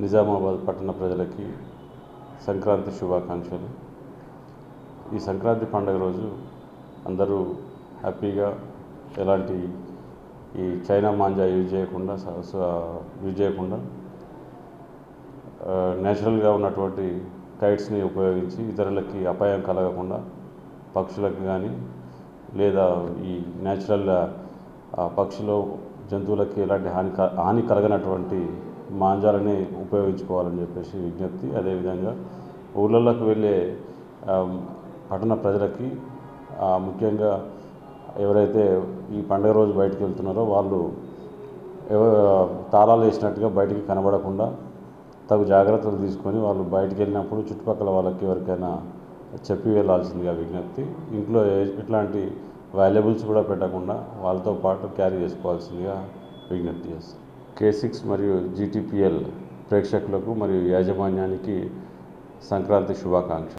నిజామాబాద్ పట్టణ ప్రజలకి సంక్రాంతి శుభాకాంక్షలు. ఈ సంక్రాంతి పండుగ రోజు అందరూ హ్యాపీగా ఎలాంటి ఈ చైనా మాంజా యూజ్ చేయకుండా నేచురల్గా ఉన్నటువంటి కైట్స్ని ఉపయోగించి ఇతరులకి అపాయం కలగకుండా పక్షులకు కానీ లేదా ఈ నేచురల్ పక్షులు జంతువులకి ఎలాంటి హాని కలగనటువంటి మాంజాలని ఉపయోగించుకోవాలని చెప్పేసి విజ్ఞప్తి. అదేవిధంగా ఊళ్ళలోకి వెళ్ళే పట్టణ ప్రజలకి ముఖ్యంగా ఎవరైతే ఈ పండుగ రోజు బయటికి వెళ్తున్నారో వాళ్ళు తాళాలు వేసినట్టుగా బయటికి కనబడకుండా తగు జాగ్రత్తలు తీసుకొని వాళ్ళు బయటికి వెళ్ళినప్పుడు చుట్టుపక్కల వాళ్ళకి ఎవరికైనా చెప్పి వెళ్ళాల్సిందిగా విజ్ఞప్తి. ఇంట్లో ఎట్లాంటి వాల్యుబుల్స్ కూడా పెట్టకుండా వాళ్ళతో పాటు క్యారీ చేసుకోవాల్సిందిగా విజ్ఞప్తి చేస్తాం. K6 మరియు GTPL ప్రేక్షకులకు మరియు యాజమాన్యానికి సంక్రాంతి శుభాకాంక్షలు.